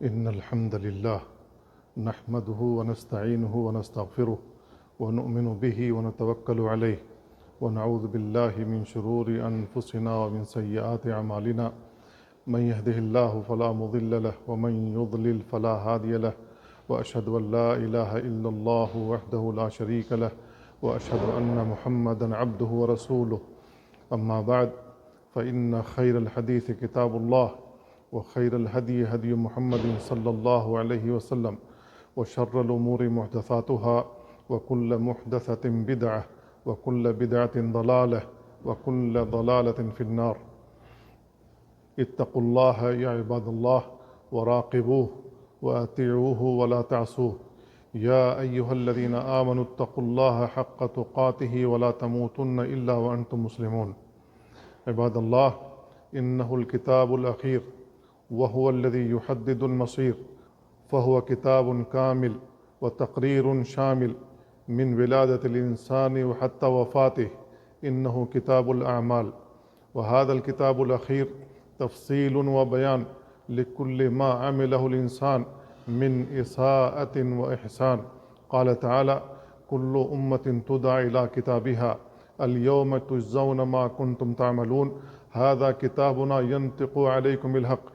إن الحمد لله نحمده ونستعينه ونستغفره ونؤمن به ونتوكل عليه ونعوذ بالله من شرور أنفسنا ومن سيئات أعمالنا. من يهده الله فلا مضل له ومن يضلل فلا هادي له، وأشهد أن لا إله إلا الله وحده لا شريك له، وأشهد أن محمدا عبده ورسوله. أما بعد، فإن خير الحديث كتاب الله، وخير الهدي هدي محمد صلى الله عليه وسلم، وشر الأمور محدثاتها، وكل محدثة بدعة، وكل بدعة ضلالة، وكل ضلالة في النار. اتقوا الله يا عباد الله وراقبوه وأطيعوه ولا تعصوه. يا أيها الذين آمنوا اتقوا الله حق تقاته ولا تموتن إلا وأنتم مسلمون. عباد الله، إنه الكتاب الأخير، وهو الذي يحدد المصير، فهو كتاب كامل وتقرير شامل من ولادة الإنسان وحتى وفاته. إنه كتاب الأعمال، وهذا الكتاب الأخير تفصيل وبيان لكل ما عمله الإنسان من إساءة وإحسان. قال تعالى: كل أمة تدعى إلى كتابها اليوم تجزون ما كنتم تعملون، هذا كتابنا ينطق عليكم بالحق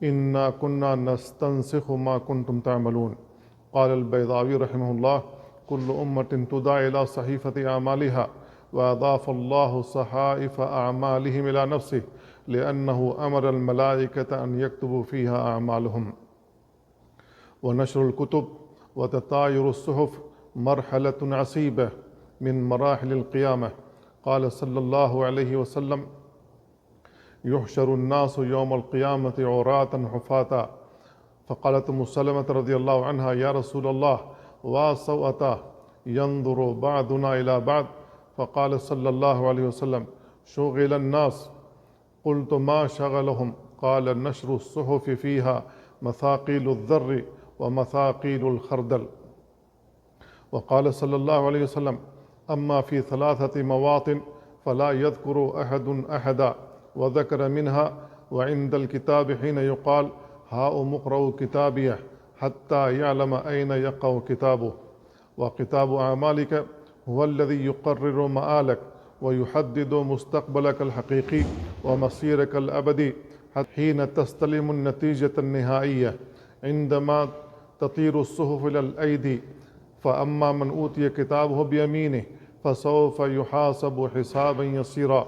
إنا كنا نستنسخ ما كنتم تعملون. قال البيضاوي رحمه الله: كل أمة تدعى إلى صحيفة أعمالها، وأضاف الله صحائف أعمالهم إلى نفسه لأنه أمر الملائكة أن يكتبوا فيها أعمالهم. ونشر الكتب وتطاير الصحف مرحلة عصيبة من مراحل القيامة. قال صلى الله عليه وسلم: يحشر الناس يوم القيامة عراة حفاة. فقالت أم سلمة رضي الله عنها: يا رسول الله، وسوءتا ينظر بعضنا إلى بعض. فقال صلى الله عليه وسلم: شغل الناس. قلت: ما شغلهم؟ قال: نشر الصحف فيها مثاقيل الذر ومثاقيل الخردل. وقال صلى الله عليه وسلم: أما في 3 مواطن فلا يذكر أحد أحدا، وذكر منها: وعند الكتاب حين يقال هاؤم اقرءوا كتابيه حتى يعلم أين يقع كتابه. وكتاب أعمالك هو الذي يقرر مآلك ويحدد مستقبلك الحقيقي ومصيرك الأبدي حين تستلم النتيجة النهائية عندما تطير الصحف إلى الأيدي. فأما من أوتي كتابه بيمينه فسوف يحاسب حسابا يسيرا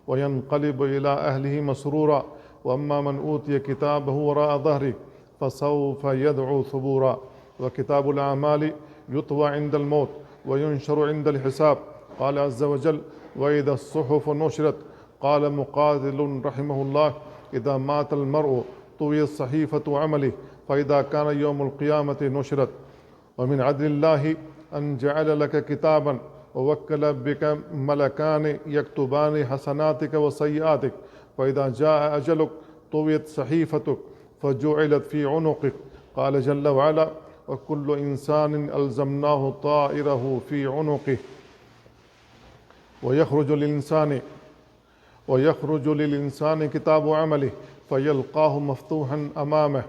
وينقلب إلى أهله مسرورا، وأما من أوتي كتابه وراء ظهره فسوف يدعو ثبورا. وكتاب الأعمال يطوى عند الموت وينشر عند الحساب. قال عز وجل: وإذا الصحف نشرت. قال مقاتل رحمه الله: إذا مات المرء طوي صحيفة عمله، فإذا كان يوم القيامة نشرت. ومن عدل الله أن جعل لك كتابا ووكل بك ملكان يكتبان حسناتك وسيئاتك، فإذا جاء أجلك طويت صحيفتك فجعلت في عنقك. قال جل وعلا: وكل إنسان ألزمناه طائره في عنقه. ويخرج للإنسان كتاب عمله فيلقاه مفتوحا أمامه.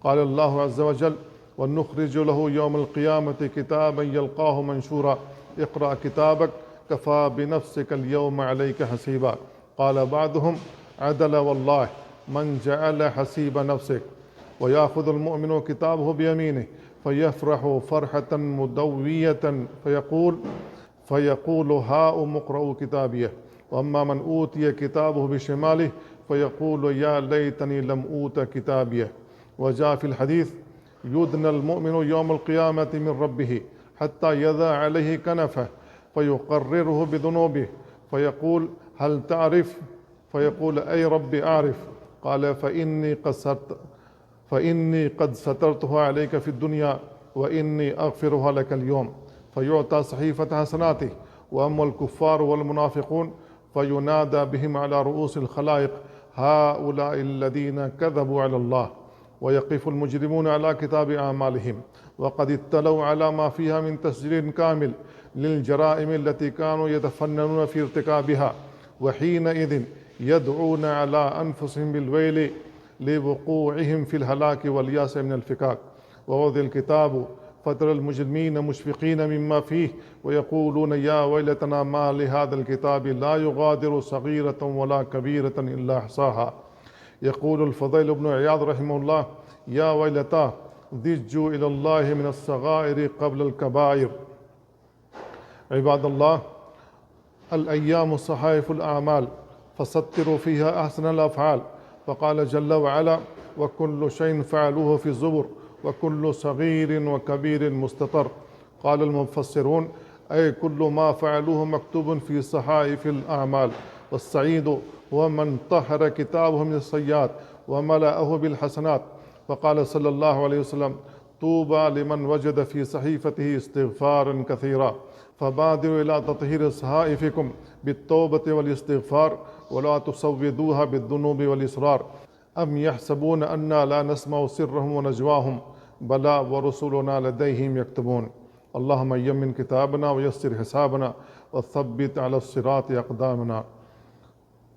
قال الله عز وجل: ونخرج له يوم القيامة كتابا يلقاه منشورا، اقرأ كتابك كفى بنفسك اليوم عليك حسيبا. قال بعضهم: عدل والله من جعل حسيب نفسك. ويأخذ المؤمن كتابه بيمينه فيفرح فرحة مدوية فيقول هاؤم اقرءوا كتابيه. وأما من أوتي كتابه بشماله فيقول يا ليتني لم أوت كتابيه. وجاء في الحديث: يدنى المؤمن يوم القيامة من ربه حتى يضع عليه كنفه فيقرره بذنوبه فيقول: هل تعرف؟ فيقول: أي رب أعرف. قال: فإني قد سترتها عليك في الدنيا وإني أغفرها لك اليوم. فيعطى صحيفة حسناته. وأما الكفار والمنافقون فينادى بهم على رؤوس الخلائق: هؤلاء الذين كذبوا على الله. ويقف المجرمون على كتاب أعمالهم وقد اطلعوا على ما فيها من تسجيل كامل للجرائم التي كانوا يتفننون في ارتكابها، وحينئذ يدعون على أنفسهم بالويل لوقوعهم في الهلاك والياس من الفكاك. ووضع الكتاب فترى المجرمين مشفقين مما فيه ويقولون يا ويلتنا ما لهذا الكتاب لا يغادر صغيرة ولا كبيرة إلا أحصاها. يقول الفضيل بن عياض رحمه الله يا ويلتاه ضجوا إلى الله من الصغائر قبل الكبائر. عباد الله، الأيام صحائف الأعمال فسطروا فيها أحسن الأفعال. فقال جل وعلا وكل شيء فعلوه في الزبر وكل صغير وكبير مستطر. قال المفسرون أي كل ما فعلوه مكتوب في صحائف الأعمال. والسعيد هو من طهر كتابه من السيئات وملأه بالحسنات. فقال صلى الله عليه وسلم طوبى لمن وجد في صحيفته استغفارا كثيرا. فبادروا إلى تطهير صحائفكم بالتوبة والاستغفار ولا تسودوها بالذنوب والإصرار. أم يحسبون أنا لا نسمع سرهم ونجواهم بلى ورسلنا لديهم يكتبون. اللهم يمن كتابنا ويسر حسابنا وثبت على الصراط أقدامنا.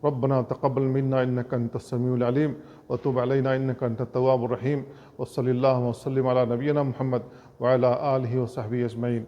ربنا تقبل منا إنك أنت السميع العليم وتب علينا إنك أنت التواب الرحيم. وصلى الله وسلم على نبينا محمد وعلى آله وصحبه أجمعين.